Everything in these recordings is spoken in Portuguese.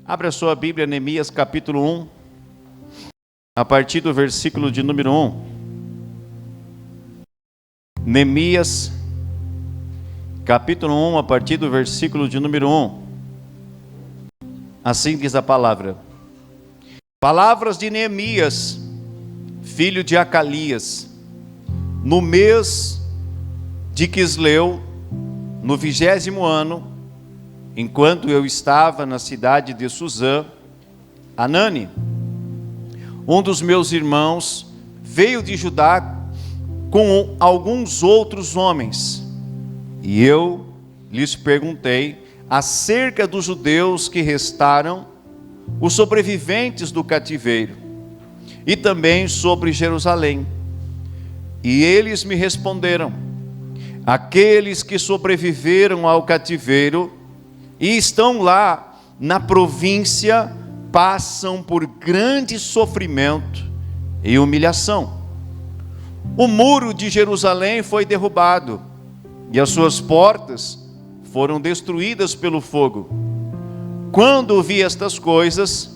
Abra a sua Bíblia, Neemias capítulo 1, a partir do versículo de número 1. Neemias capítulo 1, a partir do versículo de número 1. Assim diz a palavra. Palavras de Neemias, filho de Acalias, no mês de Quisleu, no 20º ano, enquanto eu estava na cidade de Suzã, Anani, um dos meus irmãos, veio de Judá com alguns outros homens, e eu lhes perguntei acerca dos judeus que restaram, os sobreviventes do cativeiro, e também sobre Jerusalém. E eles me responderam: aqueles que sobreviveram ao cativeiro e estão lá na província passam por grande sofrimento e humilhação. O muro de Jerusalém foi derrubado e as suas portas foram destruídas pelo fogo. Quando vi estas coisas,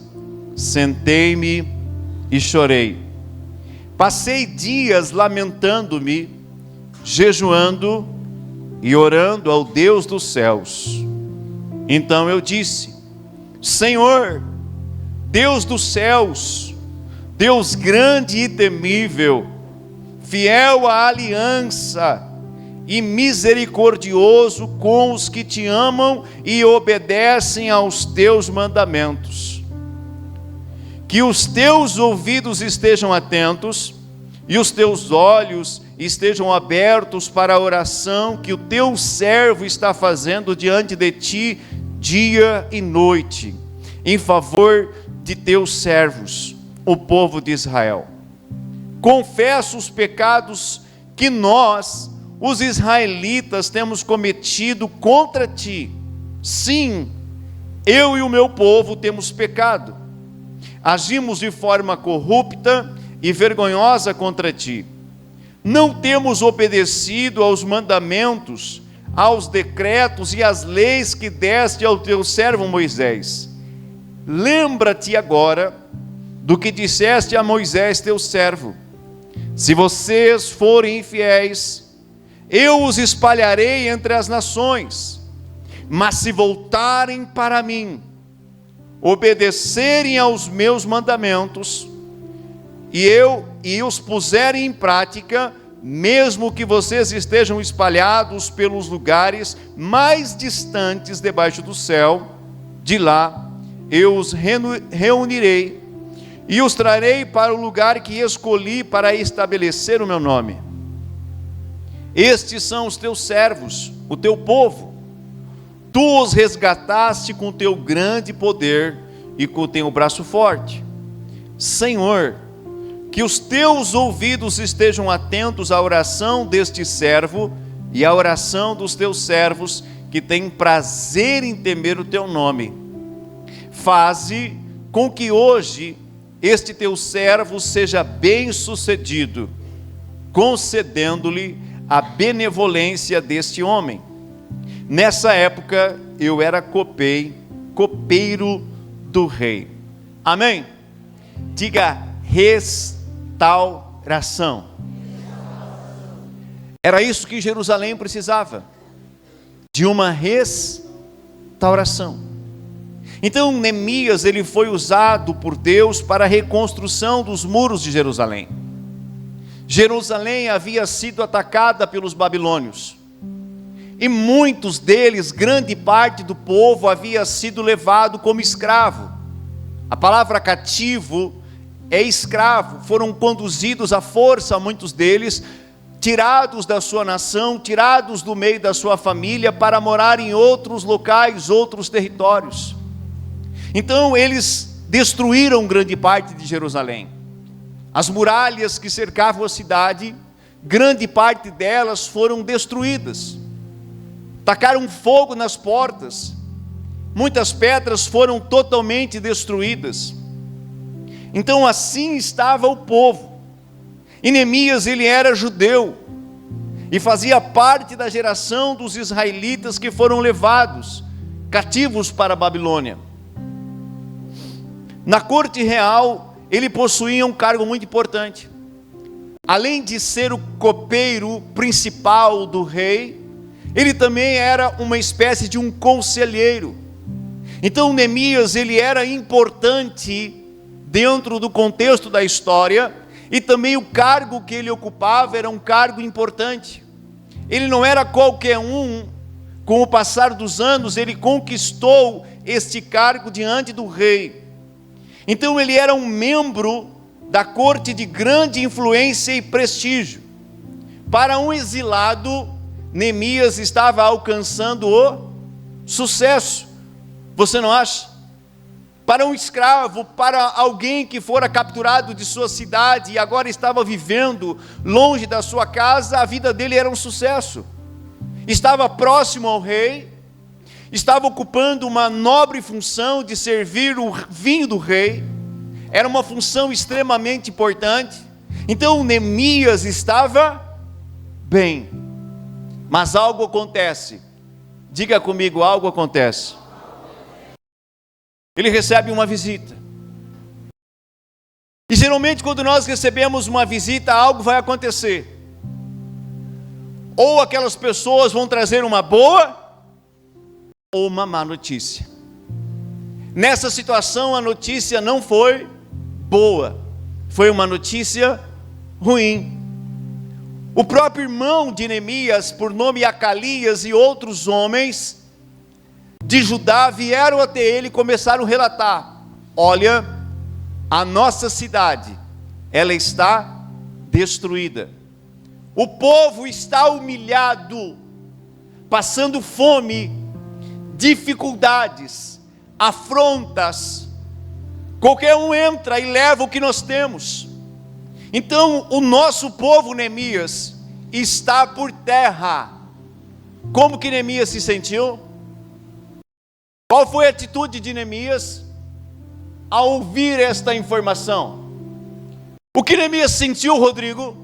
sentei-me e chorei. Passei dias lamentando-me, jejuando e orando ao Deus dos céus. Então eu disse: Senhor, Deus dos céus, Deus grande e temível, fiel à aliança e misericordioso com os que te amam e obedecem aos teus mandamentos. Que os teus ouvidos estejam atentos e os teus olhos estejam abertos para a oração que o teu servo está fazendo diante de ti dia e noite, em favor de teus servos, o povo de Israel. Confesso os pecados que nós, os israelitas, temos cometido contra ti. Sim, eu e o meu povo temos pecado. Agimos de forma corrupta e vergonhosa contra ti. Não temos obedecido aos mandamentos, aos decretos e às leis que deste ao teu servo Moisés. Lembra-te agora do que disseste a Moisés teu servo: se vocês forem infiéis, eu os espalharei entre as nações, mas se voltarem para mim, obedecerem aos meus mandamentos, e os puserem em prática, mesmo que vocês estejam espalhados pelos lugares mais distantes debaixo do céu, de lá eu os reunirei e os trarei para o lugar que escolhi para estabelecer o meu nome. Estes são os teus servos, o teu povo. Tu os resgataste com teu grande poder e com teu braço forte. Senhor, que os teus ouvidos estejam atentos à oração deste servo e à oração dos teus servos que têm prazer em temer o teu nome. Faze com que hoje este teu servo seja bem-sucedido, concedendo-lhe a benevolência deste homem. Nessa época eu era copeiro do rei. Amém? Diga restauração. Era isso que Jerusalém precisava, de uma restauração. Então Neemias, ele foi usado por Deus para a reconstrução dos muros de Jerusalém. Jerusalém havia sido atacada pelos babilônios, e muitos deles, grande parte do povo, havia sido levado como escravo. A palavra cativo é escravo. Foram conduzidos à força, muitos deles, tirados da sua nação, tirados do meio da sua família, para morar em outros locais, outros territórios. Então eles destruíram grande parte de Jerusalém. As muralhas que cercavam a cidade, grande parte delas foram destruídas. Tacaram fogo nas portas. Muitas pedras foram totalmente destruídas. Então assim estava o povo. E Neemias, ele era judeu e fazia parte da geração dos israelitas que foram levados cativos para a Babilônia. Na corte real, ele possuía um cargo muito importante. Além de ser o copeiro principal do rei, ele também era uma espécie de um conselheiro. Então Neemias, ele era importante dentro do contexto da história, e também o cargo que ele ocupava era um cargo importante. Ele não era qualquer um. Com o passar dos anos, ele conquistou este cargo diante do rei. Então ele era um membro da corte de grande influência e prestígio. Para um exilado, Neemias estava alcançando o sucesso. Você não acha? Para um escravo, para alguém que fora capturado de sua cidade e agora estava vivendo longe da sua casa, a vida dele era um sucesso. Estava próximo ao rei, estava ocupando uma nobre função de servir o vinho do rei, era uma função extremamente importante. Então Neemias estava bem, mas algo acontece. Diga comigo, algo acontece. Ele recebe uma visita. E geralmente quando nós recebemos uma visita, algo vai acontecer. Ou aquelas pessoas vão trazer uma boa ou uma má notícia. Nessa situação a notícia não foi boa, foi uma notícia ruim. O próprio irmão de Neemias, por nome Acalias, e outros homens de Judá vieram até ele e começaram a relatar: olha, a nossa cidade, ela está destruída. O povo está humilhado, passando fome, dificuldades, afrontas. Qualquer um entra e leva o que nós temos. Então o nosso povo, Neemias, está por terra. Como que Neemias se sentiu? Qual foi a atitude de Neemias ao ouvir esta informação? O que Neemias sentiu, Rodrigo?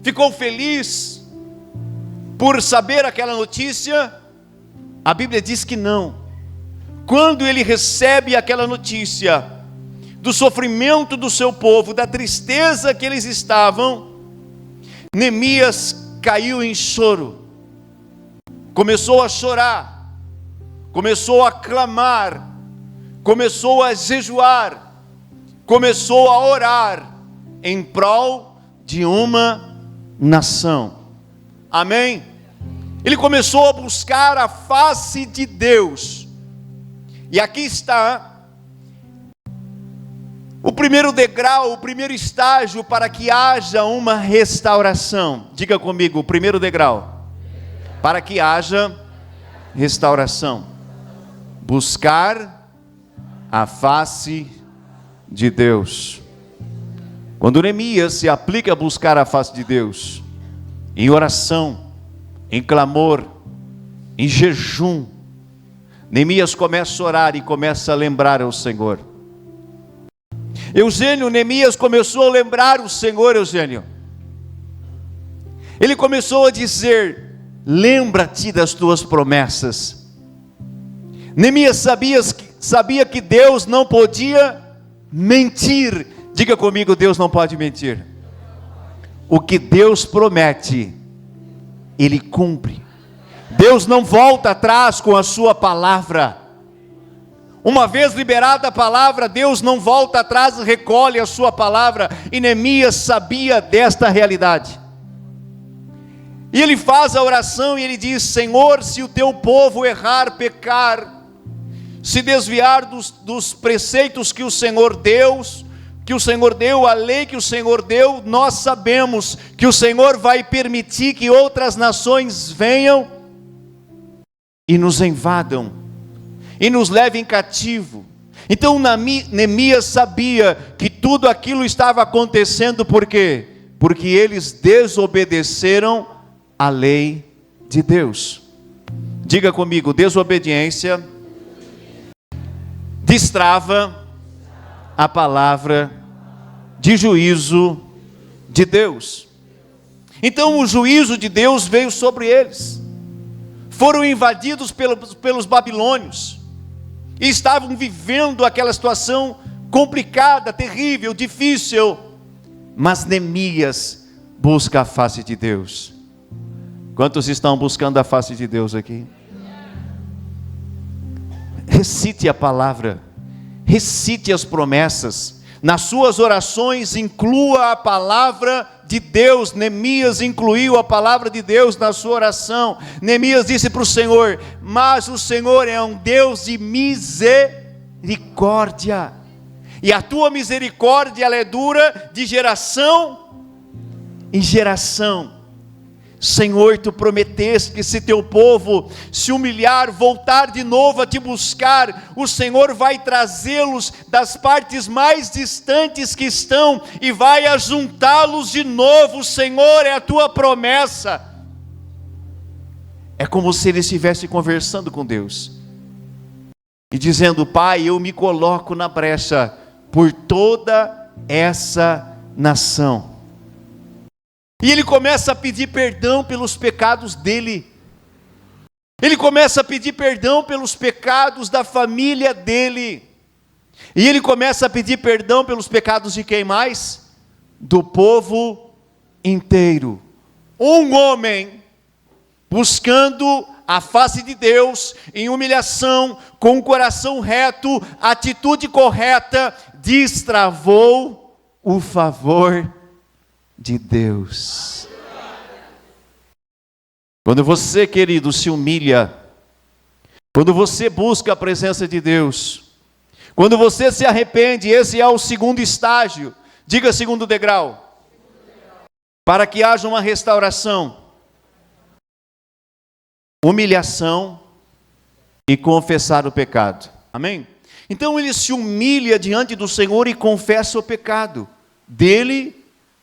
Ficou feliz por saber aquela notícia? A Bíblia diz que não. Quando ele recebe aquela notícia do sofrimento do seu povo, da tristeza que eles estavam, Neemias caiu em choro, começou a chorar, começou a clamar, começou a jejuar, começou a orar em prol de uma nação. Amém? Ele começou a buscar a face de Deus. E aqui está o primeiro degrau, o primeiro estágio para que haja uma restauração. Diga comigo, o primeiro degrau para que haja restauração: buscar a face de Deus. Quando Neemias se aplica a buscar a face de Deus, em oração, em clamor, em jejum, Neemias começa a orar e começa a lembrar ao Senhor. Neemias começou a lembrar o Senhor, Ele começou a dizer: lembra-te das tuas promessas. Neemias sabia que Deus não podia mentir. Diga comigo, Deus não pode mentir. O que Deus promete, Ele cumpre. Deus não volta atrás com a sua palavra. Uma vez liberada a palavra, Deus não volta atrás e recolhe a sua palavra. E Neemias sabia desta realidade. E ele faz a oração e ele diz: Senhor, se o teu povo errar, pecar, se desviar dos preceitos que o Senhor deu, a lei que o Senhor deu, nós sabemos que o Senhor vai permitir que outras nações venham e nos invadam, e nos levem cativo. Então Neemias sabia que tudo aquilo estava acontecendo, por quê? Porque eles desobedeceram a lei de Deus. Diga comigo, desobediência destrava a palavra de juízo de Deus. Então o juízo de Deus veio sobre eles. Foram invadidos pelos babilônios. e estavam vivendo aquela situação complicada, terrível, difícil. Mas Neemias busca a face de Deus. Quantos estão buscando a face de Deus aqui? Recite a palavra, recite as promessas. Nas suas orações, inclua a palavra de Deus. Neemias incluiu a palavra de Deus na sua oração. Neemias disse para o Senhor: mas o Senhor é um Deus de misericórdia, e a tua misericórdia ela é dura de geração em geração. Senhor, tu prometeste que se teu povo se humilhar, voltar de novo a te buscar, o Senhor vai trazê-los das partes mais distantes que estão e vai ajuntá-los de novo. Senhor, é a tua promessa. É como se ele estivesse conversando com Deus e dizendo: Pai, eu me coloco na brecha por toda essa nação. E ele começa a pedir perdão pelos pecados dele. Ele começa a pedir perdão pelos pecados da família dele. E ele começa a pedir perdão pelos pecados de quem mais? Do povo inteiro. Um homem buscando a face de Deus, em humilhação, com o coração reto, atitude correta, destravou o favor de Deus. Quando você, querido, se humilha, quando você busca a presença de Deus, quando você se arrepende, esse é o segundo estágio. Diga segundo degrau. Para que haja uma restauração: humilhação e confessar o pecado. Amém? Então ele se humilha diante do Senhor e confessa o pecado dele,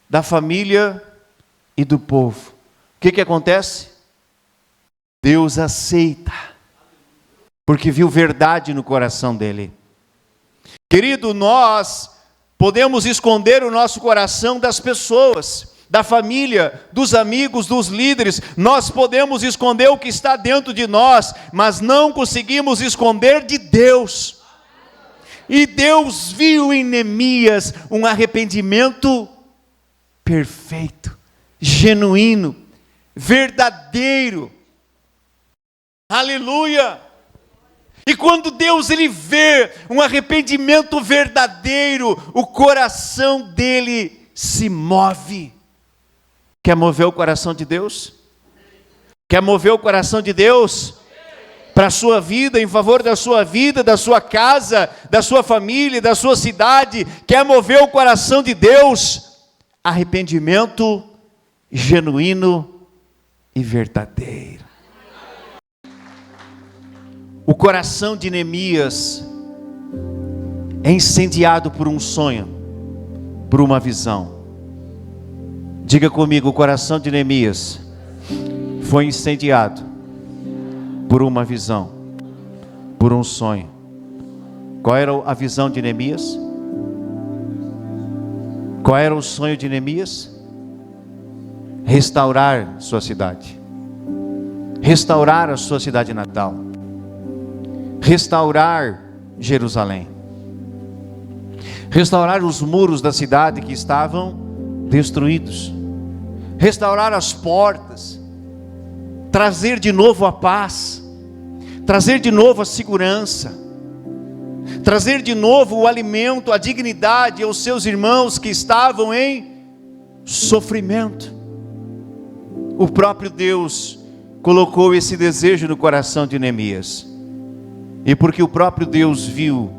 da família e do povo. O que acontece? Deus aceita, porque viu verdade no coração dele. Querido, nós podemos esconder o nosso coração das pessoas, da família, dos amigos, dos líderes. Nós podemos esconder o que está dentro de nós, mas não conseguimos esconder de Deus. E Deus viu em Neemias um arrependimento perfeito, genuíno, verdadeiro. Aleluia! E quando Deus ele vê um arrependimento verdadeiro, o coração dele se move. Quer mover o coração de Deus? Quer mover o coração de Deus para a sua vida, em favor da sua vida, da sua casa, da sua família, da sua cidade? Quer mover o coração de Deus? Arrependimento genuíno e verdadeiro. O coração de Neemias é incendiado por um sonho, por uma visão. Diga comigo: o coração de Neemias foi incendiado por uma visão, por um sonho. Qual era a visão de Neemias? Qual era o sonho de Neemias? Restaurar sua cidade, restaurar a sua cidade natal, restaurar Jerusalém, restaurar os muros da cidade que estavam destruídos, restaurar as portas, trazer de novo a paz, trazer de novo a segurança, trazer de novo o alimento, a dignidade aos seus irmãos que estavam em sofrimento. O próprio Deus colocou esse desejo no coração de Neemias. E porque o próprio Deus viu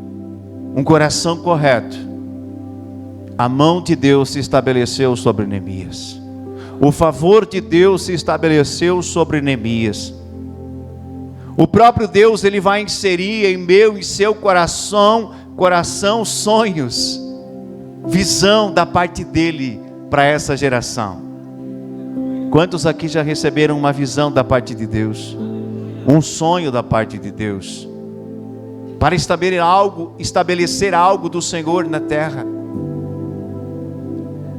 um coração correto, a mão de Deus se estabeleceu sobre Neemias. O favor de Deus se estabeleceu sobre Neemias. O próprio Deus, ele vai inserir em meu e seu coração sonhos, visão da parte dele para essa geração. Quantos aqui já receberam uma visão da parte de Deus? Um sonho da parte de Deus, para estabelecer algo do Senhor na terra.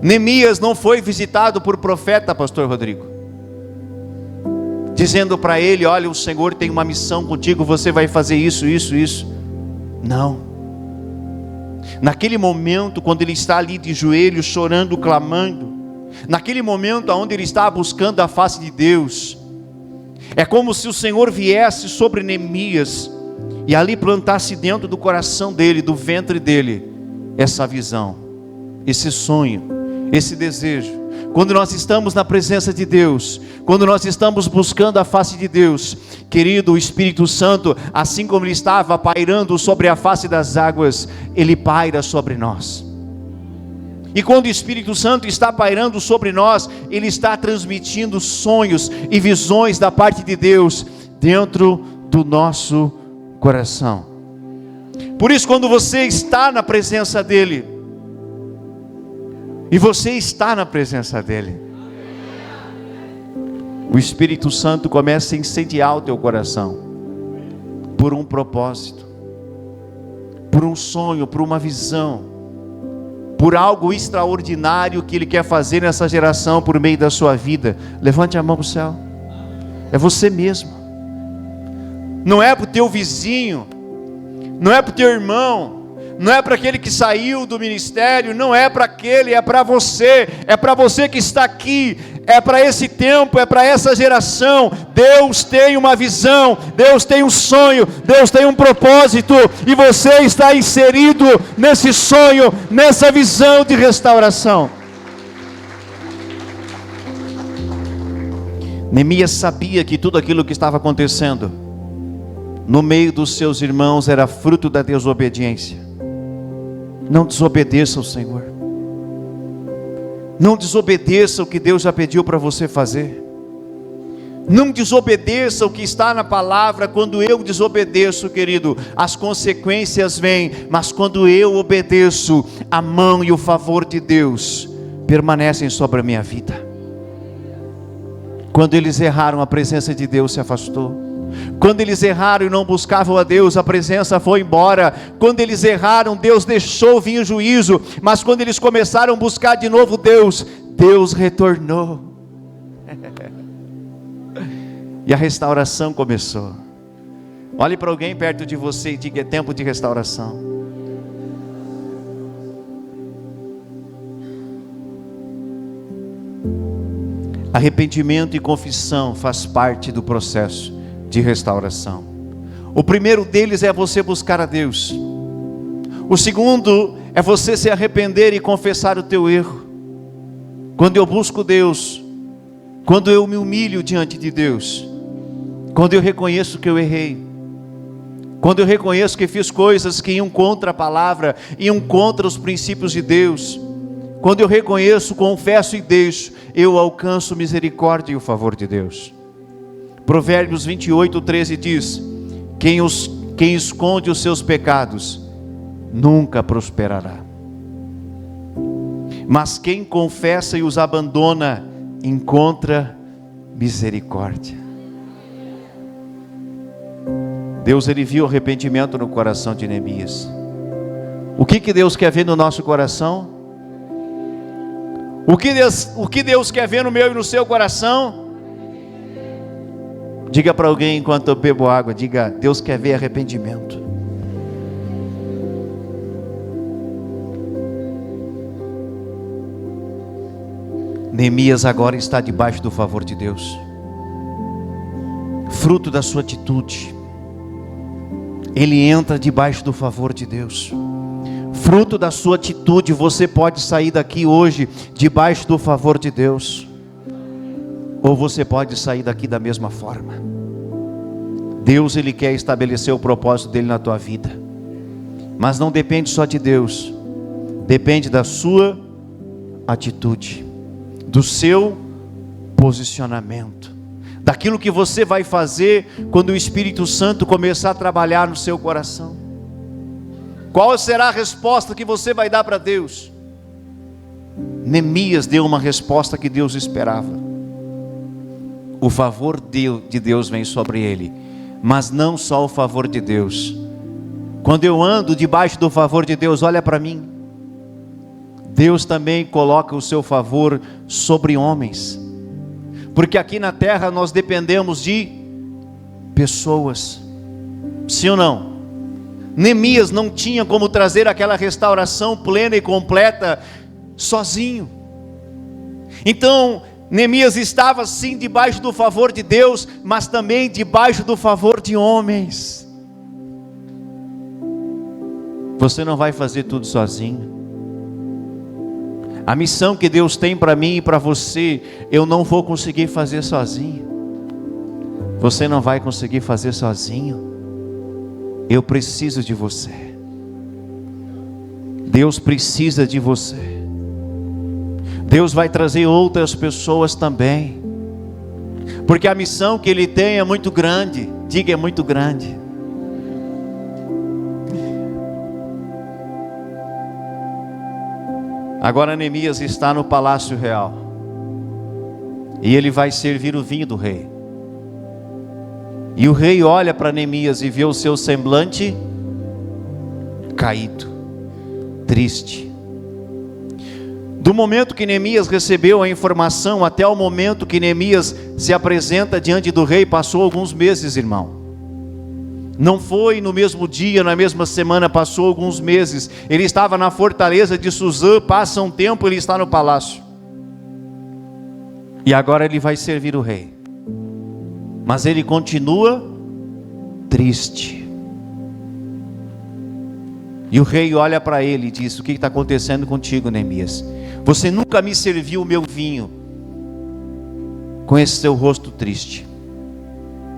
Neemias não foi visitado por profeta, pastor Rodrigo, dizendo para ele: olha, o Senhor tem uma missão contigo, você vai fazer isso, isso, isso. Não. Naquele momento, quando ele está ali de joelhos, chorando, clamando, naquele momento onde ele está buscando a face de Deus, é como se o Senhor viesse sobre Neemias e ali plantasse dentro do coração dele, do ventre dele, essa visão, esse sonho, esse desejo. Quando nós estamos na presença de Deus, quando nós estamos buscando a face de Deus, querido, o Espírito Santo, assim como ele estava pairando sobre a face das águas, ele paira sobre nós. E quando o Espírito Santo está pairando sobre nós, ele está transmitindo sonhos e visões da parte de Deus dentro do nosso coração. Por isso, quando você está na presença dele, e você está na presença dele, o Espírito Santo começa a incendiar o teu coração, por um propósito, por um sonho, por uma visão, por algo extraordinário que ele quer fazer nessa geração por meio da sua vida. Levante a mão para o céu. É você mesmo. Não é para o teu vizinho, não é para o teu irmão, não é para aquele que saiu do ministério, não é para aquele, é para você que está aqui, é para esse tempo, é para essa geração. Deus tem uma visão, Deus tem um sonho, Deus tem um propósito, e você está inserido nesse sonho, nessa visão de restauração. Neemias sabia que tudo aquilo que estava acontecendo no meio dos seus irmãos era fruto da desobediência. Não desobedeça ao Senhor. Não desobedeça o que Deus já pediu para você fazer. Não desobedeça o que está na palavra. Quando eu desobedeço, querido, as consequências vêm. Mas quando eu obedeço, a mão e o favor de Deus permanecem sobre a minha vida. Quando eles erraram, a presença de Deus se afastou. Quando eles erraram e não buscavam a Deus, a presença foi embora. Quando eles erraram, Deus deixou vir o juízo. Mas quando eles começaram a buscar de novo Deus, Deus retornou. E a restauração começou. Olhe para alguém perto de você e diga: é tempo de restauração. Arrependimento e confissão faz parte do processo de restauração. O primeiro deles é você buscar a Deus. O segundo é você se arrepender e confessar o teu erro. Quando eu busco Deus, quando eu me humilho diante de Deus, quando eu reconheço que eu errei, quando eu reconheço que fiz coisas que iam contra a palavra, iam contra os princípios de Deus, quando eu reconheço, confesso e deixo, eu alcanço misericórdia e o favor de Deus. Provérbios 28:13 diz: quem esconde os seus pecados nunca prosperará, mas quem confessa e os abandona encontra misericórdia. Deus, ele viu arrependimento no coração de Neemias. O que Deus quer ver no nosso coração? O que Deus quer ver no meu e no seu coração? Diga para alguém enquanto eu bebo água, diga: Deus quer ver arrependimento. Neemias agora está debaixo do favor de Deus, fruto da sua atitude. Ele entra debaixo do favor de Deus, fruto da sua atitude. Você pode sair daqui hoje debaixo do favor de Deus, ou você pode sair daqui da mesma forma. Deus, ele quer estabelecer o propósito dele na tua vida, mas não depende só de Deus, depende da sua atitude, do seu posicionamento, daquilo que você vai fazer quando o Espírito Santo começar a trabalhar no seu coração. Qual será a resposta que você vai dar para Deus? Neemias deu uma resposta que Deus esperava. O favor de Deus vem sobre ele, mas não só o favor de Deus. Quando eu ando debaixo do favor de Deus, olha para mim, Deus também coloca o seu favor sobre homens, porque aqui na terra nós dependemos de pessoas, sim ou não? Neemias não tinha como trazer aquela restauração plena e completa sozinho. Então, Neemias estava sim debaixo do favor de Deus, mas também debaixo do favor de homens. Você não vai fazer tudo sozinho. A missão que Deus tem para mim e para você, eu não vou conseguir fazer sozinho. Você não vai conseguir fazer sozinho. Eu preciso de você. Deus precisa de você. Deus vai trazer outras pessoas também, porque a missão que Ele tem é muito grande. Diga, é muito grande. Agora Neemias está no palácio real, e ele vai servir o vinho do rei. E o rei olha para Neemias e vê o seu semblante caído, triste. Do momento que Neemias recebeu a informação até o momento que Neemias se apresenta diante do rei, passou alguns meses, irmão. Não foi no mesmo dia, na mesma semana, passou alguns meses. Ele estava na fortaleza de Suzã, passa um tempo, ele está no palácio. E agora ele vai servir o rei. Mas ele continua triste. E o rei olha para ele e diz: o que está acontecendo contigo, Neemias? Você nunca me serviu o meu vinho com esse seu rosto triste.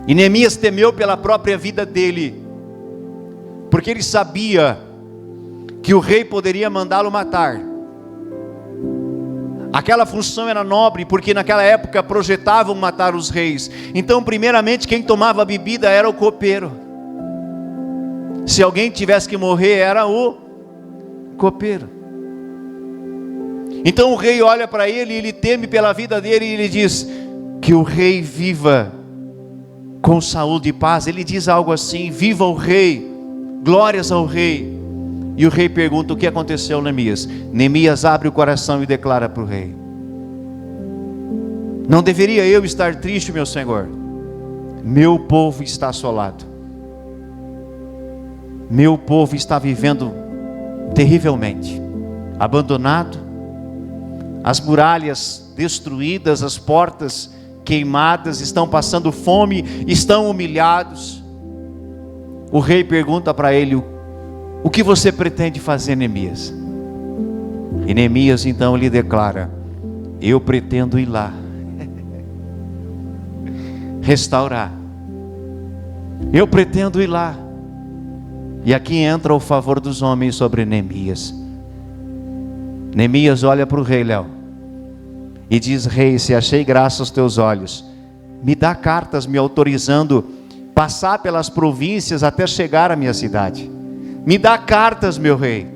E Neemias temeu pela própria vida dele, porque ele sabia que o rei poderia mandá-lo matar. Aquela função era nobre, porque naquela época projetavam matar os reis. Então, primeiramente, quem tomava a bebida era o copeiro. Se alguém tivesse que morrer, era o copeiro. Então o rei olha para ele, ele teme pela vida dele, e ele diz: que o rei viva com saúde e paz. Ele diz algo assim: viva o rei, glórias ao rei. E o rei pergunta: o que aconteceu, Neemias? Neemias abre o coração e declara para o rei: não deveria eu estar triste, meu senhor? Meu povo está assolado, meu povo está vivendo terrivelmente, abandonado, as muralhas destruídas, as portas queimadas, estão passando fome, estão humilhados. O rei pergunta para ele: o que você pretende fazer, Neemias? E Neemias então lhe declara: eu pretendo ir lá restaurar, eu pretendo ir lá. E aqui entra o favor dos homens sobre Neemias. Neemias olha para o rei, Léo, e diz: rei, se achei graça aos teus olhos, me dá cartas me autorizando passar pelas províncias até chegar à minha cidade. Me dá cartas, meu rei,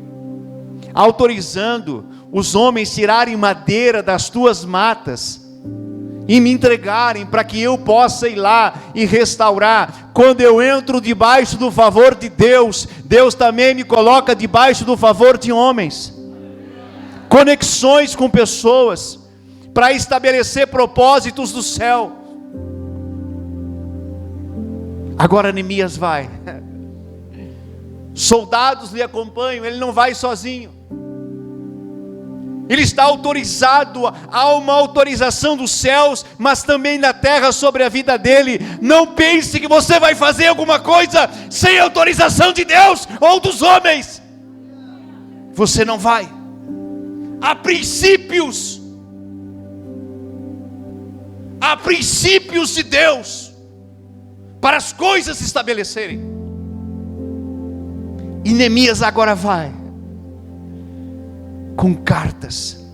autorizando os homens tirarem madeira das tuas matas e me entregarem, para que eu possa ir lá e restaurar. Quando eu entro debaixo do favor de Deus, Deus também me coloca debaixo do favor de homens, conexões com pessoas, para estabelecer propósitos do céu. Agora Neemias vai, soldados lhe acompanham, ele não vai sozinho. Ele está autorizado, há uma autorização dos céus, mas também da terra sobre a vida dele. Não pense que você vai fazer alguma coisa sem autorização de Deus ou dos homens. Você não vai. Há princípios de Deus para as coisas se estabelecerem. E Neemias agora vai com cartas,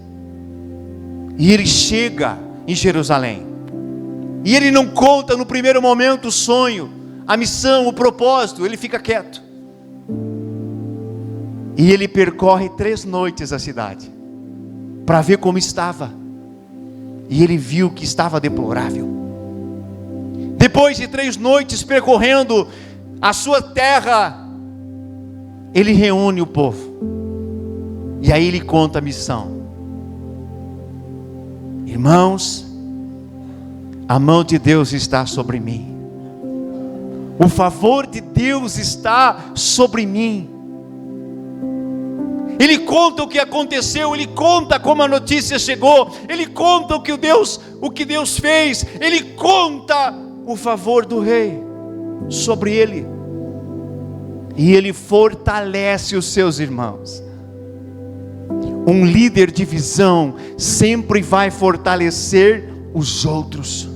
e ele chega em Jerusalém, e ele não conta no primeiro momento o sonho, a missão, o propósito. Ele fica quieto, e ele percorre 3 noites a cidade, para ver como estava, e ele viu que estava deplorável. Depois de 3 noites percorrendo a sua terra, ele reúne o povo, e aí ele conta a missão. Irmãos, a mão de Deus está sobre mim. O favor de Deus está sobre mim. Ele conta o que aconteceu, ele conta como a notícia chegou, ele conta o que Deus fez, ele conta o favor do rei sobre ele. E ele fortalece os seus irmãos. Um líder de visão sempre vai fortalecer os outros.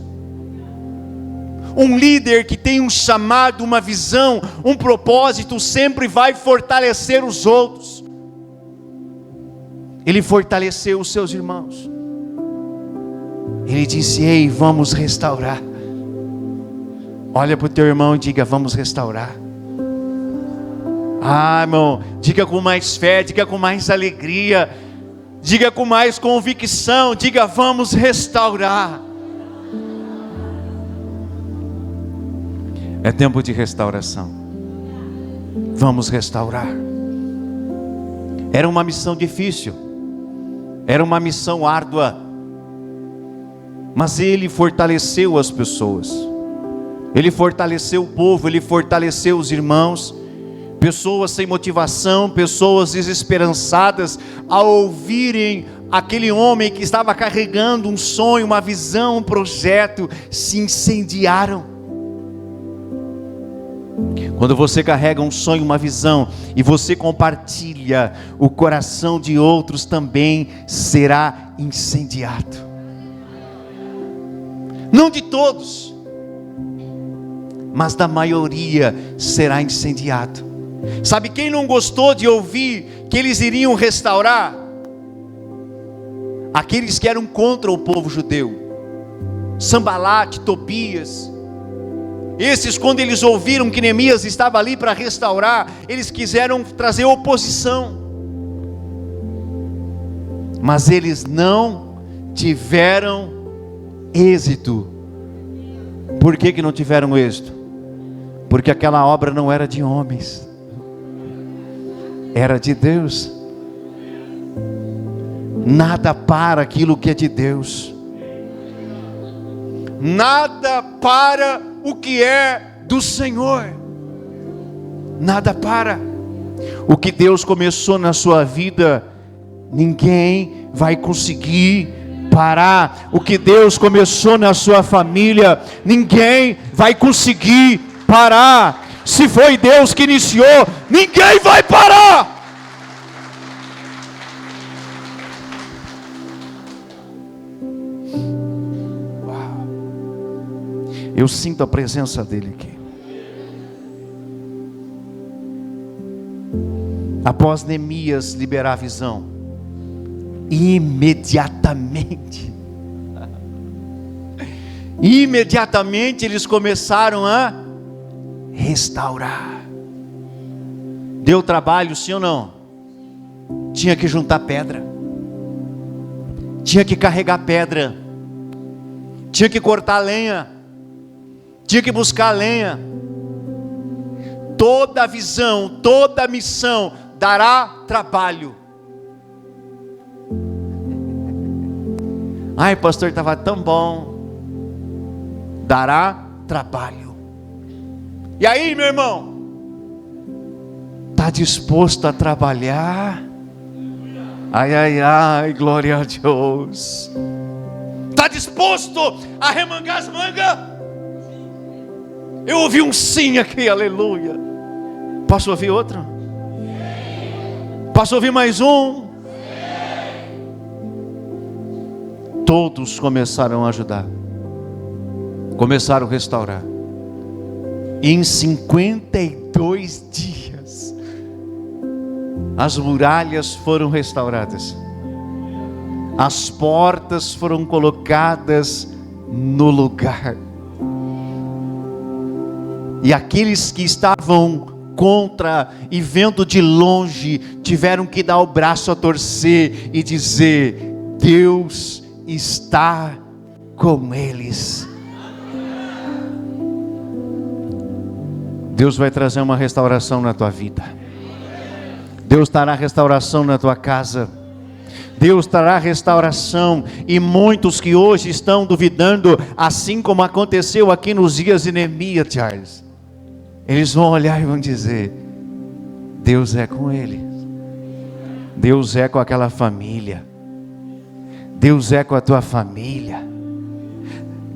Um líder que tem um chamado, uma visão, um propósito, sempre vai fortalecer os outros. Ele fortaleceu os seus irmãos. Ele disse: ei, vamos restaurar. Olha para o teu irmão e diga: vamos restaurar. Ah, irmão, diga com mais fé, diga com mais alegria, diga com mais convicção, diga: vamos restaurar. É tempo de restauração. Vamos restaurar. Era uma missão difícil, era uma missão árdua, mas ele fortaleceu as pessoas, ele fortaleceu o povo, ele fortaleceu os irmãos. Pessoas sem motivação, pessoas desesperançadas, ao ouvirem aquele homem que estava carregando um sonho, uma visão, um projeto, se incendiaram. Quando você carrega um sonho, uma visão, e você compartilha, o coração de outros também será incendiado. Não de todos, mas da maioria será incendiado. Sabe quem não gostou de ouvir que eles iriam restaurar? Aqueles que eram contra o povo judeu. Sanbalate, Tobias. Esses, quando eles ouviram que Neemias estava ali para restaurar, eles quiseram trazer oposição. Mas eles não tiveram êxito. Por que não tiveram êxito? Porque aquela obra não era de homens, era de Deus. Nada para aquilo que é de Deus. Nada para o que é do Senhor. Nada para. O que Deus começou na sua vida, ninguém vai conseguir parar. O que Deus começou na sua família, ninguém vai conseguir parar. Se foi Deus que iniciou, ninguém vai parar. Uau. Eu sinto a presença dele aqui. Após Neemias liberar a visão, imediatamente eles começaram a restaurar. Deu trabalho, sim ou não? Tinha que juntar pedra, tinha que carregar pedra, tinha que cortar lenha, tinha que buscar lenha. Toda visão, toda missão dará trabalho. Ai, pastor, estava tão bom. Dará trabalho. E aí, meu irmão, está disposto a trabalhar? Ai, ai, ai, glória a Deus. Está disposto a remangar as mangas? Eu ouvi um sim aqui, aleluia. Posso ouvir outro? Posso ouvir mais um? Todos começaram a ajudar, começaram a restaurar. E em 52 dias, as muralhas foram restauradas, as portas foram colocadas no lugar, e aqueles que estavam contra e vendo de longe, tiveram que dar o braço a torcer e dizer: Deus está com eles. Deus vai trazer uma restauração na tua vida. Deus trará restauração na tua casa. Deus trará restauração. E muitos que hoje estão duvidando, assim como aconteceu aqui nos dias de Neemias, Charles, eles vão olhar e vão dizer: Deus é com ele, Deus é com aquela família, Deus é com a tua família,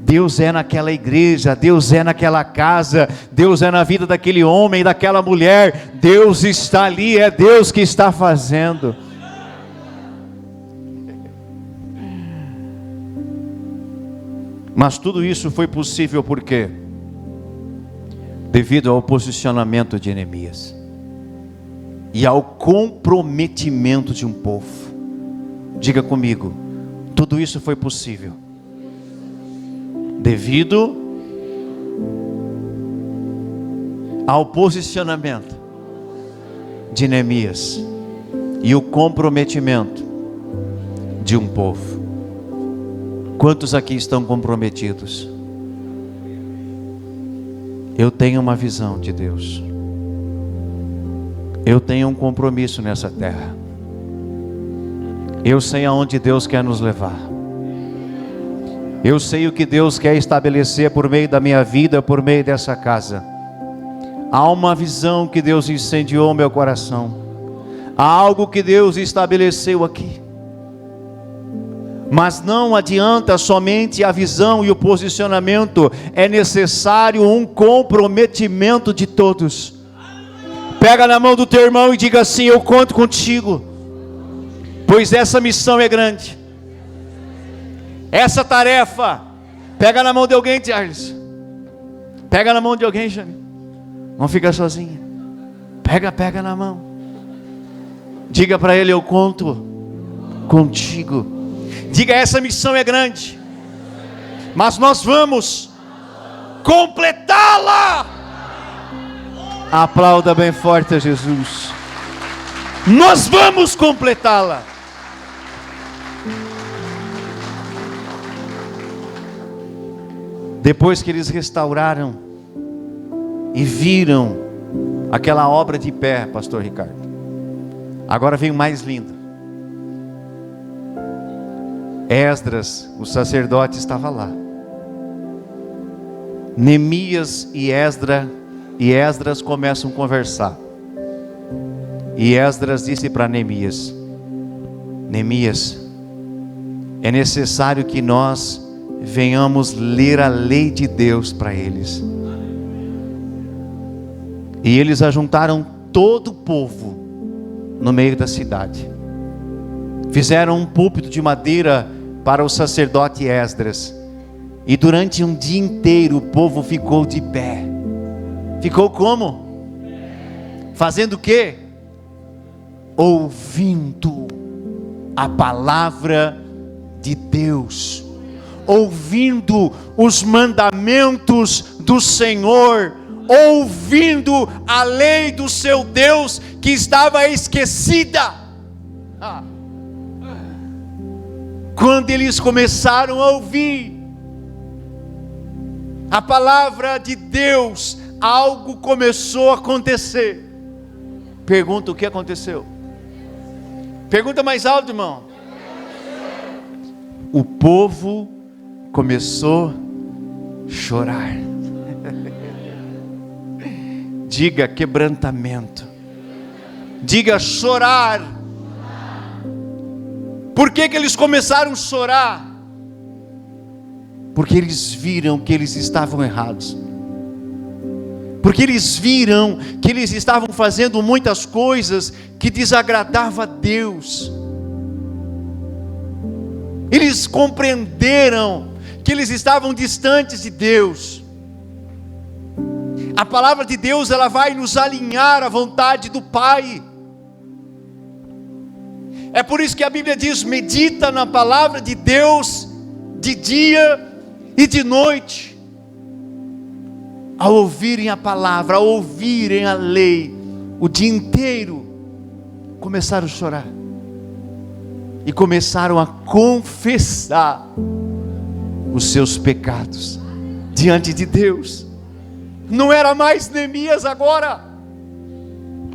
Deus é naquela igreja, Deus é naquela casa, Deus é na vida daquele homem, daquela mulher, Deus está ali, é Deus que está fazendo. Mas tudo isso foi possível por quê? Devido ao posicionamento de Neemias e ao comprometimento de um povo. Diga comigo, tudo isso foi possível devido ao posicionamento de Neemias e o comprometimento de um povo. Quantos aqui estão comprometidos? Eu tenho uma visão de Deus. Eu tenho um compromisso nessa terra. Eu sei aonde Deus quer nos levar. Eu sei o que Deus quer estabelecer por meio da minha vida, por meio dessa casa. Há uma visão que Deus incendiou meu coração. Há algo que Deus estabeleceu aqui. Mas não adianta somente a visão e o posicionamento, é necessário um comprometimento de todos. Pega na mão do teu irmão e diga assim: eu conto contigo, pois essa missão é grande, essa tarefa. Pega na mão de alguém, Charles. Pega na mão de alguém, Jane. Não fica sozinha. Pega na mão. Diga para ele: eu conto contigo. Diga: essa missão é grande, mas nós vamos completá-la. Aplauda bem forte a Jesus. Nós vamos completá-la. Depois que eles restauraram e viram aquela obra de pé, pastor Ricardo, agora vem o mais lindo. Esdras, o sacerdote, estava lá. Neemias e Esdras começam a conversar. E Esdras disse para Neemias: Neemias, é necessário que nós venhamos ler a lei de Deus para eles. E eles ajuntaram todo o povo no meio da cidade. Fizeram um púlpito de madeira para o sacerdote Esdras. E durante um dia inteiro o povo ficou de pé. Ficou como? Fazendo o quê? Ouvindo a palavra de Deus. Ouvindo os mandamentos do Senhor. Ouvindo a lei do seu Deus que estava esquecida. Quando eles começaram a ouvir a palavra de Deus, algo começou a acontecer. Pergunta: o que aconteceu? Pergunta mais alto, irmão. O povo começou a chorar. Diga: quebrantamento. Diga: chorar. Por que eles começaram a chorar? Porque eles viram que eles estavam errados. Porque eles viram que eles estavam fazendo muitas coisas que desagradavam a Deus. Eles compreenderam que eles estavam distantes de Deus. A palavra de Deus, ela vai nos alinhar à vontade do Pai. É por isso que a Bíblia diz: medita na palavra de Deus de dia e de noite. Ao ouvirem a palavra, ao ouvirem a lei, o dia inteiro, começaram a chorar. E começaram a confessar os seus pecados diante de Deus. Não era mais Neemias agora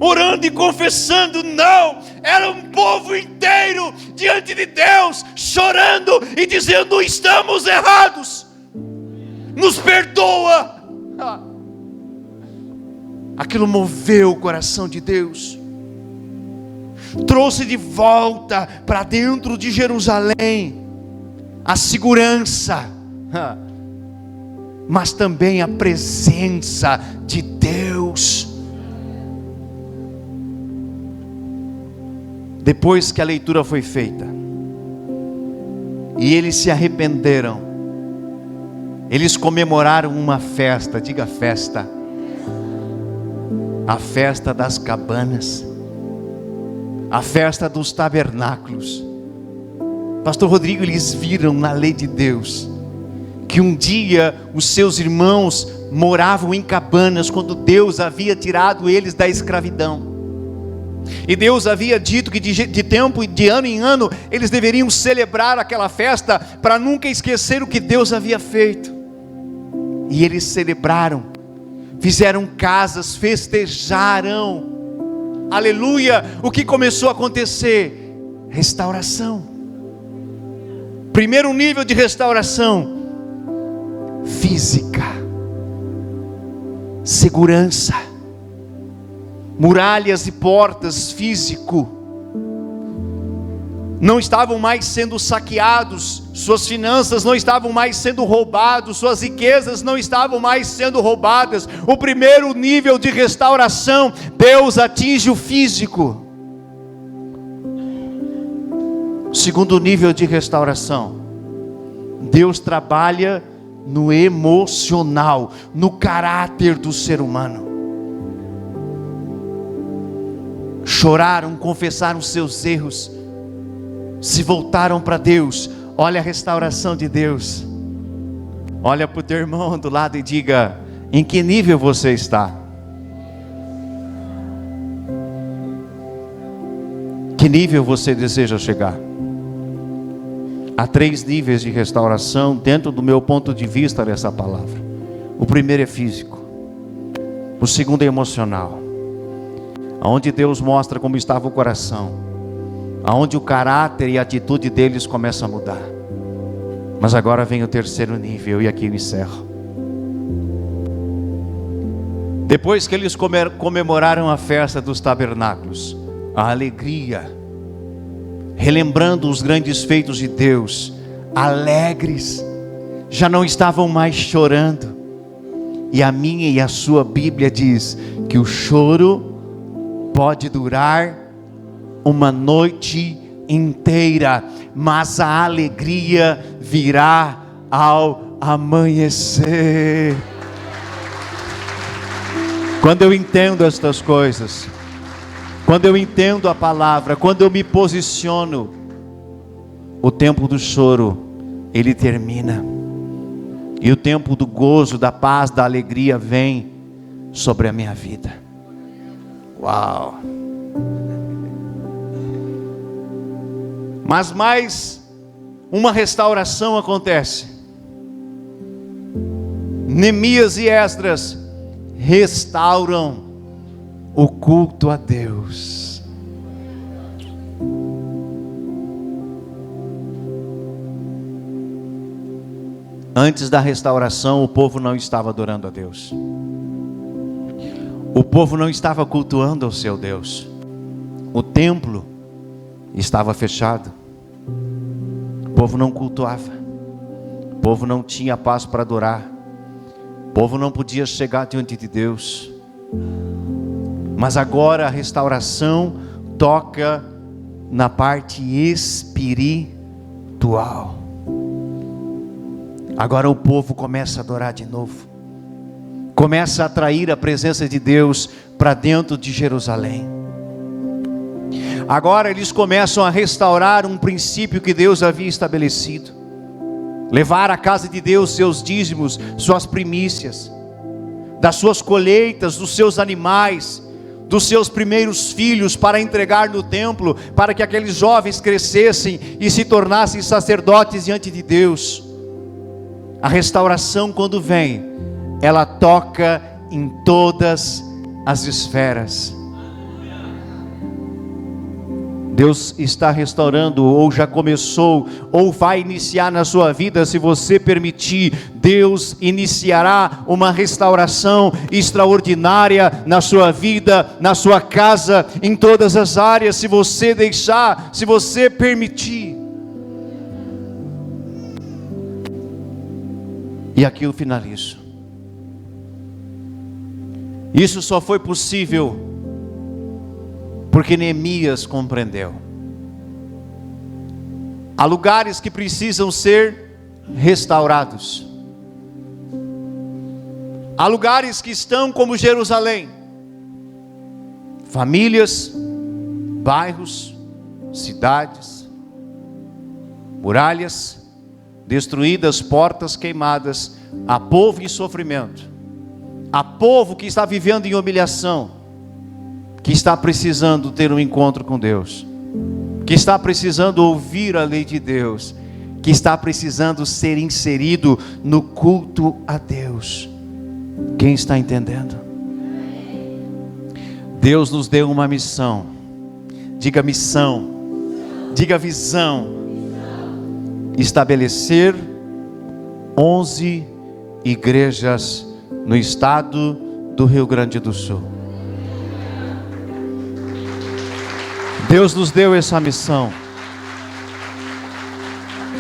orando e confessando, não, era um povo inteiro diante de Deus, chorando e dizendo: estamos errados, nos perdoa. Aquilo moveu o coração de Deus, trouxe de volta para dentro de Jerusalém a segurança, mas também a presença de Deus. Depois que a leitura foi feita e eles se arrependeram, eles comemoraram uma festa. Diga festa. A festa das cabanas, a festa dos tabernáculos. Pastor Rodrigo, eles viram na lei de Deus que um dia os seus irmãos moravam em cabanas, quando Deus havia tirado eles da escravidão. E Deus havia dito que de tempo e de ano em ano eles deveriam celebrar aquela festa para nunca esquecer o que Deus havia feito. E eles celebraram, fizeram casas, festejaram. Aleluia! O que começou a acontecer? Restauração. Primeiro nível de restauração: física, segurança, muralhas e portas, físico. Não estavam mais sendo saqueados, suas finanças não estavam mais sendo roubadas, suas riquezas não estavam mais sendo roubadas. O primeiro nível de restauração, Deus atinge o físico. O segundo nível de restauração, Deus trabalha no emocional, no caráter do ser humano. Choraram, confessaram seus erros, se voltaram para Deus. Olha a restauração de Deus. Olha para o teu irmão do lado e diga: em que nível você está? Que nível você deseja chegar? Há 3 níveis de restauração dentro do meu ponto de vista dessa palavra. O primeiro é físico, o segundo é emocional, aonde Deus mostra como estava o coração, aonde o caráter e a atitude deles começam a mudar. Mas agora vem o terceiro nível, e aqui eu encerro. Depois que eles comemoraram a festa dos tabernáculos, a alegria, relembrando os grandes feitos de Deus, alegres, já não estavam mais chorando. E a minha e a sua Bíblia diz que o choro pode durar uma noite inteira, mas a alegria virá ao amanhecer. Quando eu entendo estas coisas, quando eu entendo a palavra, quando eu me posiciono, o tempo do choro, ele termina, e o tempo do gozo, da paz, da alegria vem sobre a minha vida. Uau! Mas mais uma restauração acontece. Neemias e Esdras restauram o culto a Deus. Antes da restauração, o povo não estava adorando a Deus. O povo não estava cultuando ao seu Deus. O templo estava fechado. O povo não cultuava. O povo não tinha paz para adorar. O povo não podia chegar diante de Deus. Mas agora a restauração toca na parte espiritual. Agora o povo começa a adorar de novo. Começa a atrair a presença de Deus para dentro de Jerusalém. Agora eles começam a restaurar um princípio que Deus havia estabelecido. Levar à casa de Deus seus dízimos, suas primícias, das suas colheitas, dos seus animais, dos seus primeiros filhos, para entregar no templo, para que aqueles jovens crescessem e se tornassem sacerdotes diante de Deus. A restauração, quando vem, ela toca em todas as esferas. Deus está restaurando, ou já começou, ou vai iniciar na sua vida. Se você permitir, Deus iniciará uma restauração extraordinária na sua vida, na sua casa, em todas as áreas, se você deixar, se você permitir. E aqui eu finalizo. Isso só foi possível porque Neemias compreendeu. Há lugares que precisam ser restaurados. Há lugares que estão como Jerusalém. Famílias, bairros, cidades, muralhas destruídas, portas queimadas. Há povo em sofrimento. Há povo que está vivendo em humilhação, que está precisando ter um encontro com Deus, que está precisando ouvir a lei de Deus, que está precisando ser inserido no culto a Deus. Quem está entendendo? Deus nos deu uma missão. Diga missão. Diga visão. Estabelecer 11 igrejas no estado do Rio Grande do Sul. Deus nos deu essa missão.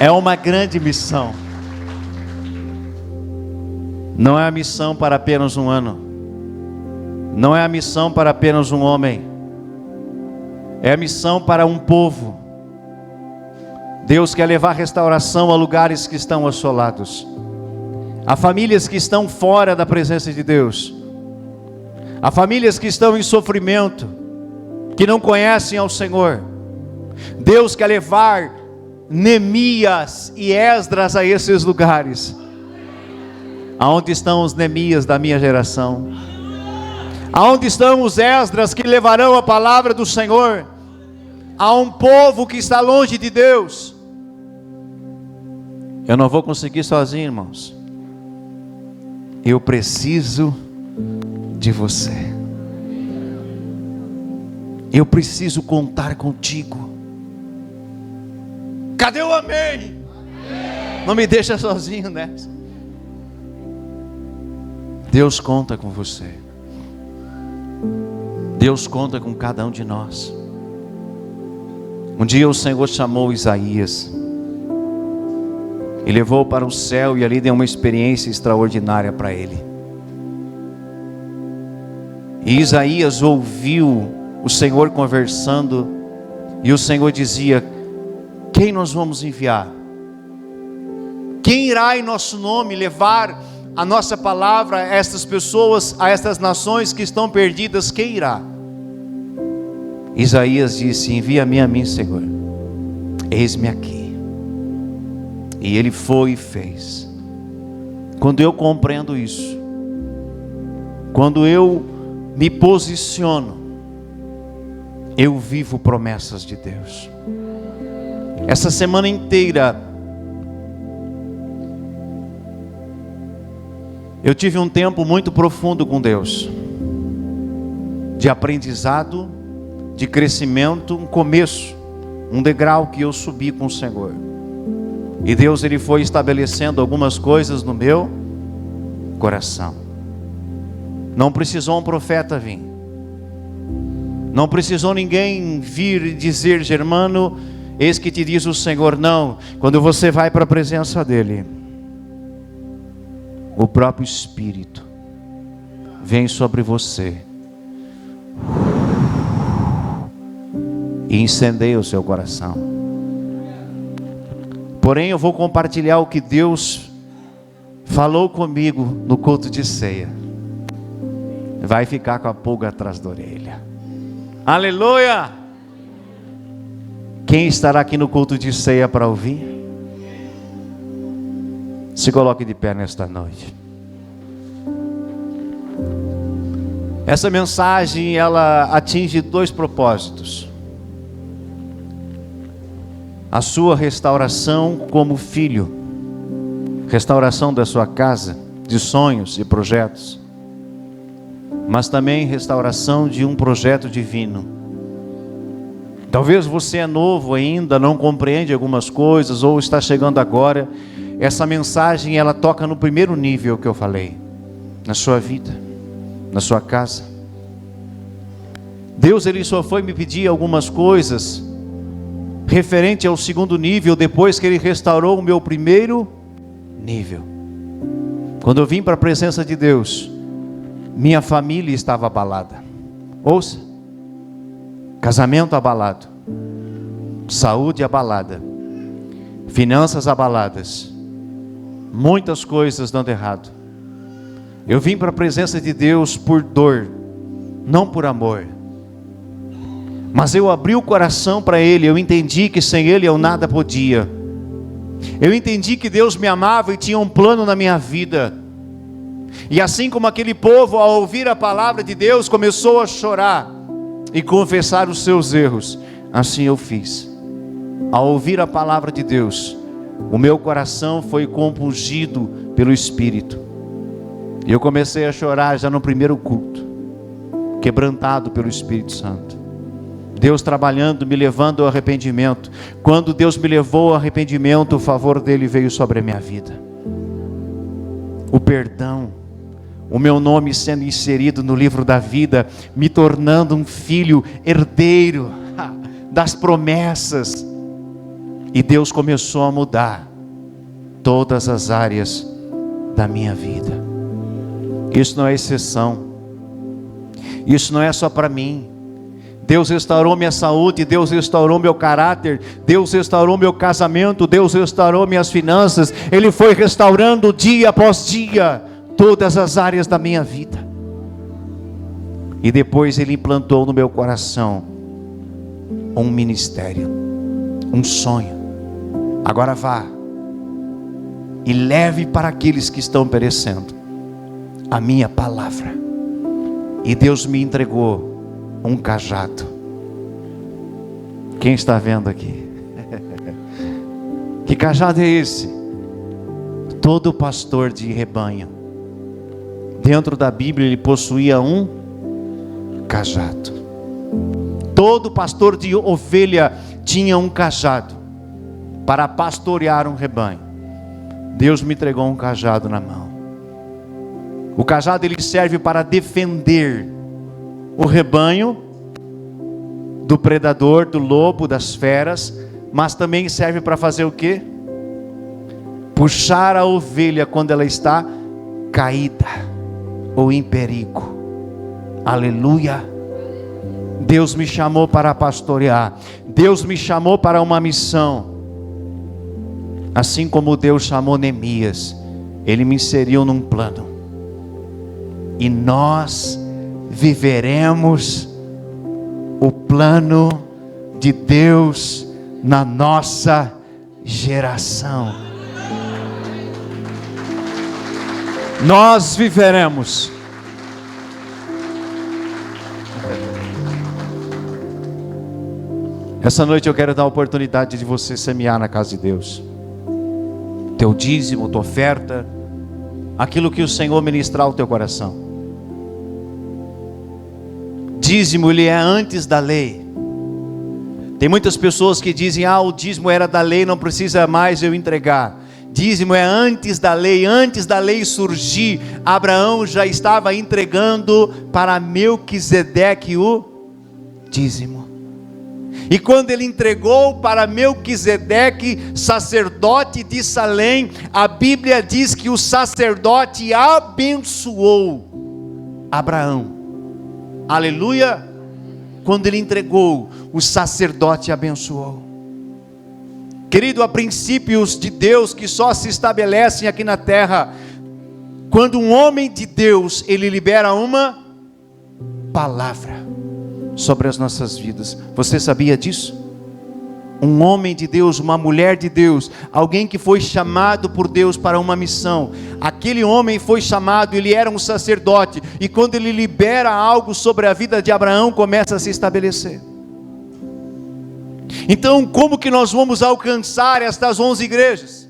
É uma grande missão. Não é a missão para apenas um ano. Não é a missão para apenas um homem. É a missão para um povo. Deus quer levar restauração a lugares que estão assolados, a famílias que estão fora da presença de Deus, a famílias que estão em sofrimento, que não conhecem ao Senhor. Deus quer levar Neemias e Esdras a esses lugares. Aonde estão os Neemias da minha geração? Aonde estão os Esdras que levarão a palavra do Senhor a um povo que está longe de Deus? Eu não vou conseguir sozinho, irmãos. Eu preciso de você. Eu preciso contar contigo. Cadê o amém? Não me deixa sozinho nessa. Deus conta com você. Deus conta com cada um de nós. Um dia o Senhor chamou Isaías e levou para o céu, e ali deu uma experiência extraordinária para ele. E Isaías ouviu o Senhor conversando, e o Senhor dizia: quem nós vamos enviar? Quem irá em nosso nome levar a nossa palavra a estas pessoas, a estas nações que estão perdidas? Quem irá? Isaías disse: envia-me a mim, Senhor, eis-me aqui. E ele foi e fez. Quando eu compreendo isso, quando eu me posiciono, eu vivo promessas de Deus. Essa semana inteira eu tive um tempo muito profundo com Deus, de aprendizado, de crescimento, um começo, um degrau que eu subi com o Senhor. E Deus, Ele foi estabelecendo algumas coisas no meu coração. Não precisou um profeta vir. Não precisou ninguém vir dizer: Germano, eis que te diz o Senhor. Não, quando você vai para a presença dEle, o próprio Espírito vem sobre você e incendeia o seu coração. Porém, eu vou compartilhar o que Deus falou comigo no culto de ceia. Vai ficar com a pulga atrás da orelha. Aleluia! Quem estará aqui no culto de ceia para ouvir? Se coloque de pé nesta noite. Essa mensagem, ela atinge dois propósitos: a sua restauração como filho, restauração da sua casa, de sonhos e projetos, mas também restauração de um projeto divino. Talvez você é novo ainda, não compreende algumas coisas, ou está chegando agora. Essa mensagem, ela toca no primeiro nível que eu falei, na sua vida, na sua casa. Deus, Ele só foi me pedir algumas coisas referente ao segundo nível, depois que Ele restaurou o meu primeiro nível. Quando eu vim para a presença de Deus, minha família estava abalada. Ouça: casamento abalado, saúde abalada, finanças abaladas, muitas coisas dando errado. Eu vim para a presença de Deus por dor, não por amor. Mas eu abri o coração para Ele, eu entendi que sem Ele eu nada podia. Eu entendi que Deus me amava e tinha um plano na minha vida. E assim como aquele povo, ao ouvir a palavra de Deus, começou a chorar e confessar os seus erros, assim eu fiz. Ao ouvir a palavra de Deus, o meu coração foi compungido pelo Espírito. E eu comecei a chorar já no primeiro culto, quebrantado pelo Espírito Santo. Deus trabalhando, me levando ao arrependimento. Quando Deus me levou ao arrependimento, o favor dele veio sobre a minha vida. O perdão, o meu nome sendo inserido no livro da vida, me tornando um filho herdeiro das promessas. E Deus começou a mudar todas as áreas da minha vida. Isso não é exceção. Isso não é só para mim. Deus restaurou minha saúde, Deus restaurou meu caráter, Deus restaurou meu casamento, Deus restaurou minhas finanças. Ele foi restaurando dia após dia todas as áreas da minha vida. E depois Ele implantou no meu coração um ministério, um sonho. Agora vá e leve para aqueles que estão perecendo a minha palavra. E Deus me entregou um cajado. Quem está vendo aqui? Que cajado é esse? Todo pastor de rebanho, dentro da Bíblia, ele possuía um cajado. Todo pastor de ovelha tinha um cajado para pastorear um rebanho. Deus me entregou um cajado na mão. O cajado, ele serve para defender o rebanho do predador, do lobo, das feras, mas também serve para fazer o quê? Puxar a ovelha quando ela está caída ou em perigo. Aleluia. Deus me chamou para pastorear. Deus me chamou para uma missão. Assim como Deus chamou Neemias, Ele me inseriu num plano. E nós viveremos o plano de Deus na nossa geração. Nós viveremos. Essa noite eu quero dar a oportunidade de você semear na casa de Deus. Teu dízimo, tua oferta, aquilo que o Senhor ministrar ao teu coração. Dízimo, ele é antes da lei. Tem muitas pessoas que dizem: o dízimo era da lei, não precisa mais eu entregar. Dízimo é antes da lei surgir. Abraão já estava entregando para Melquisedeque o dízimo. E quando ele entregou para Melquisedeque, sacerdote de Salém, a Bíblia diz que o sacerdote abençoou Abraão. Aleluia. Quando ele entregou, o sacerdote abençoou. Querido, há princípios de Deus que só se estabelecem aqui na terra quando um homem de Deus, ele libera uma palavra sobre as nossas vidas. Você sabia disso? Um homem de Deus, uma mulher de Deus, alguém que foi chamado por Deus para uma missão. Aquele homem foi chamado, ele era um sacerdote, e quando ele libera algo sobre a vida de Abraão, começa a se estabelecer. Então, como que nós vamos alcançar estas 11 igrejas?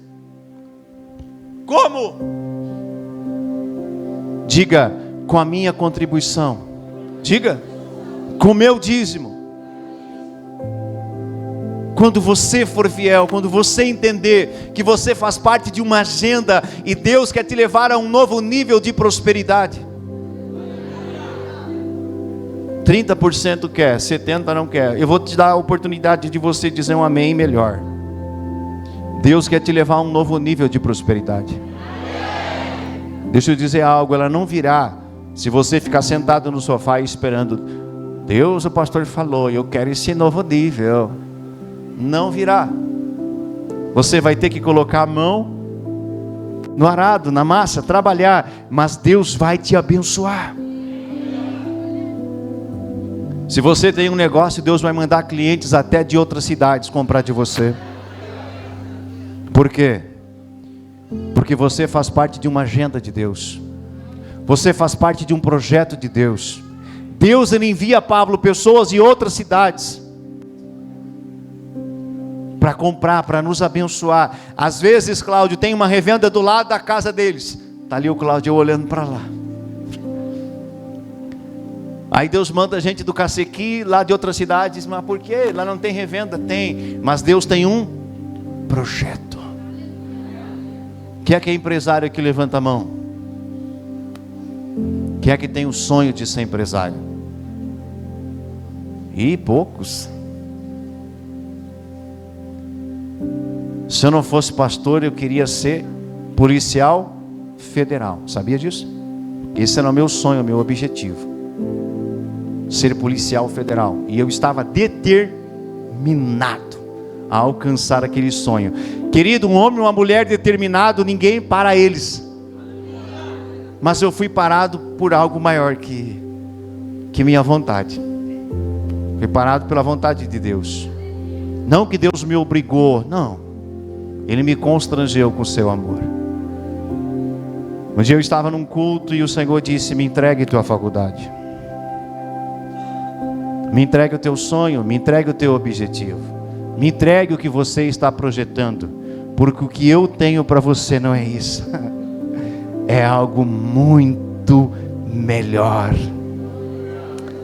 Como? Diga: com a minha contribuição. Diga: com o meu dízimo. Quando você for fiel, quando você entender que você faz parte de uma agenda e Deus quer te levar a um novo nível de prosperidade. 30% quer, 70% não quer. Eu vou te dar a oportunidade de você dizer um amém melhor. Deus quer te levar a um novo nível de prosperidade. Deixa eu dizer algo, ela não virá se você ficar sentado no sofá esperando. Deus, o pastor falou, eu quero esse novo nível. Não virá. Você vai ter que colocar a mão no arado, na massa, trabalhar, mas Deus vai te abençoar. Se você tem um negócio, Deus vai mandar clientes até de outras cidades comprar de você. Por quê? Porque você faz parte de uma agenda de Deus. Você faz parte de um projeto de Deus. Deus, ele envia, Pablo, pessoas de outras cidades para comprar, para nos abençoar. Às vezes, Cláudio, tem uma revenda do lado da casa deles. Está ali o Cláudio olhando para lá. Aí Deus manda a gente do Cacequi, lá de outras cidades. Mas por quê? Lá não tem revenda? Tem. Mas Deus tem um projeto. Quem é que é empresário que levanta a mão? Quem é que tem o sonho de ser empresário? E poucos. Se eu não fosse pastor, eu queria ser policial federal. Sabia disso? Esse era o meu sonho, o meu objetivo. Ser policial federal. E eu estava determinado a alcançar aquele sonho. Querido, um homem e uma mulher determinado, ninguém para eles. Mas eu fui parado por algo maior que minha vontade. Fui parado pela vontade de Deus. Não que Deus me obrigou, não. Ele me constrangeu com o seu amor. Um dia eu estava num culto e o Senhor disse: me entregue tua faculdade. Me entregue o teu sonho, me entregue o teu objetivo. Me entregue o que você está projetando. Porque o que eu tenho para você não é isso. É algo muito melhor.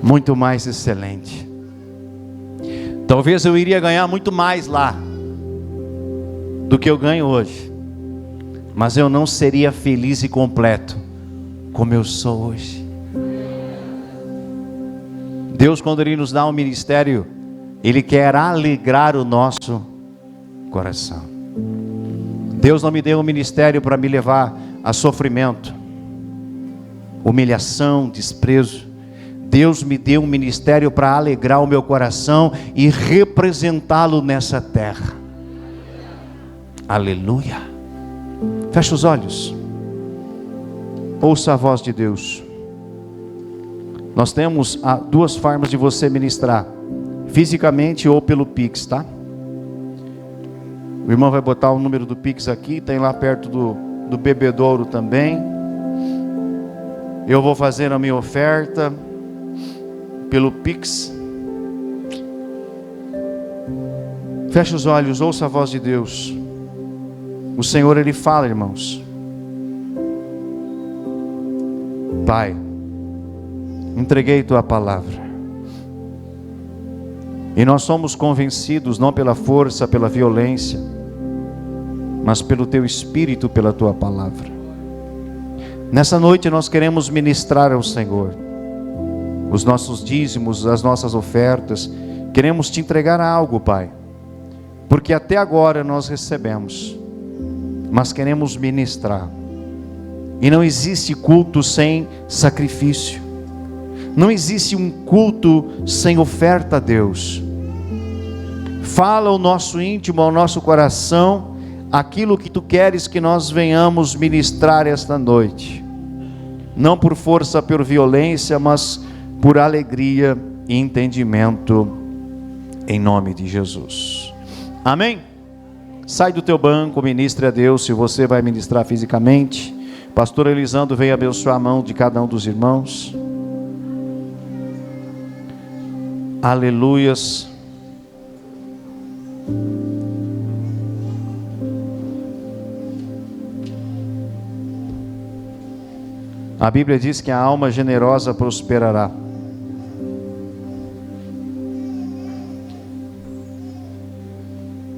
Muito mais excelente. Talvez eu iria ganhar muito mais lá do que eu ganho hoje. Mas eu não seria feliz e completo como eu sou hoje. Deus, quando Ele nos dá um ministério, Ele quer alegrar o nosso coração. Deus não me deu um ministério para me levar a sofrimento, humilhação, desprezo. Deus me deu um ministério para alegrar o meu coração e representá-lo nessa terra. Aleluia. Feche os olhos. Ouça a voz de Deus. Nós temos duas formas de você ministrar: fisicamente ou pelo Pix, tá? O irmão vai botar o número do Pix aqui, tem lá perto do bebedouro também. Eu vou fazer a minha oferta pelo Pix. Feche os olhos, ouça a voz de Deus. O Senhor, Ele fala, irmãos. Pai, entreguei tua palavra. E nós somos convencidos, não pela força, pela violência, mas pelo teu Espírito, pela tua palavra. Nessa noite nós queremos ministrar ao Senhor os nossos dízimos, as nossas ofertas. Queremos te entregar algo, Pai, porque até agora nós recebemos, mas queremos ministrar. E não existe culto sem sacrifício. Não existe um culto sem oferta a Deus. Fala ao nosso íntimo, ao nosso coração, aquilo que tu queres que nós venhamos ministrar esta noite. Não por força, por violência, mas por alegria e entendimento, em nome de Jesus. Amém? Sai do teu banco, ministre a Deus, se você vai ministrar fisicamente. Pastor Elisandro vem abençoar a mão de cada um dos irmãos. Aleluias. A Bíblia diz que a alma generosa prosperará.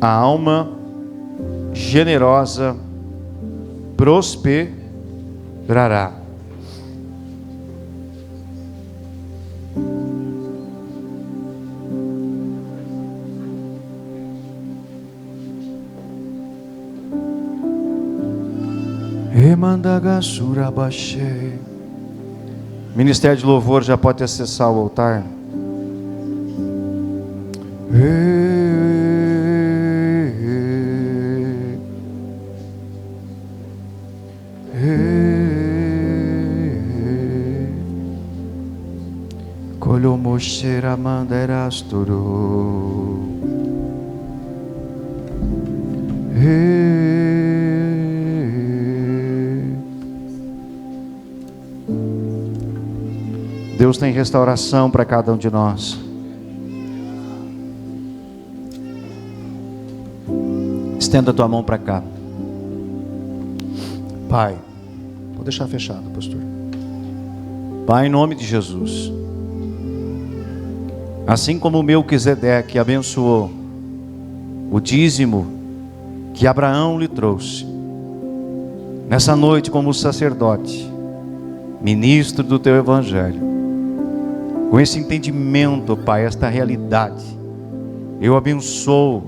a alma generosa prosperará. Ministério de Louvor já pode acessar o altar. Colhomocheira manderasturo. Deus tem restauração para cada um de nós. Estenda a tua mão para cá. Pai, vou deixar fechado, pastor. Pai, em nome de Jesus, assim como Melquisedeque abençoou o dízimo que Abraão lhe trouxe, nessa noite, como sacerdote, ministro do teu evangelho, com esse entendimento, Pai, esta realidade, eu abençoo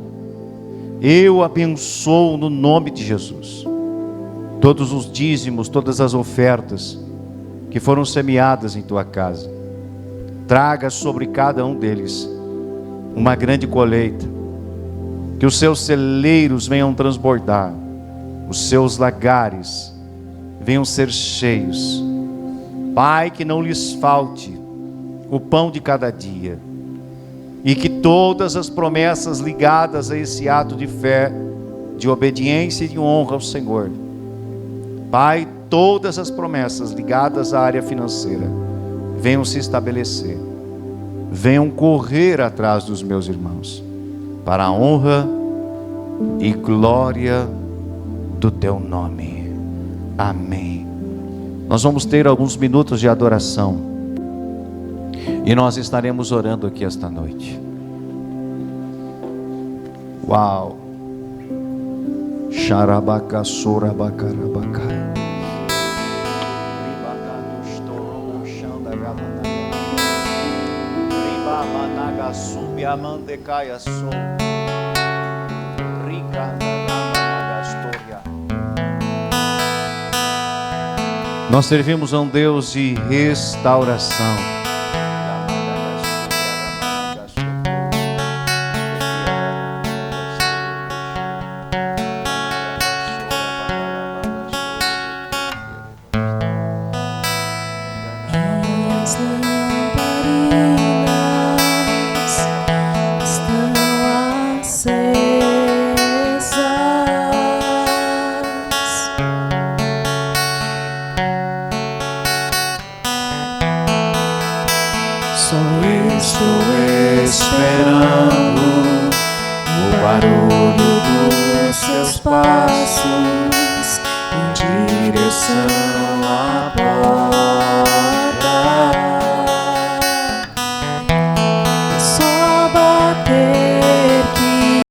no nome de Jesus, todos os dízimos, todas as ofertas que foram semeadas em tua casa. Traga sobre cada um deles uma grande colheita, que os seus celeiros venham transbordar, os seus lagares venham ser cheios. Pai, que não lhes falte o pão de cada dia, e que todas as promessas ligadas a esse ato de fé, de obediência e de honra ao Senhor, Pai, todas as promessas ligadas à área financeira venham se estabelecer, venham correr atrás dos meus irmãos, para a honra e glória do teu nome. Amém. Nós vamos ter alguns minutos de adoração e nós estaremos orando aqui esta noite. Uau! Xarabaca, sorabacarabacá. Ribamanaga, subiamandecaia, som. Nós servimos a um Deus de restauração. Passos em direção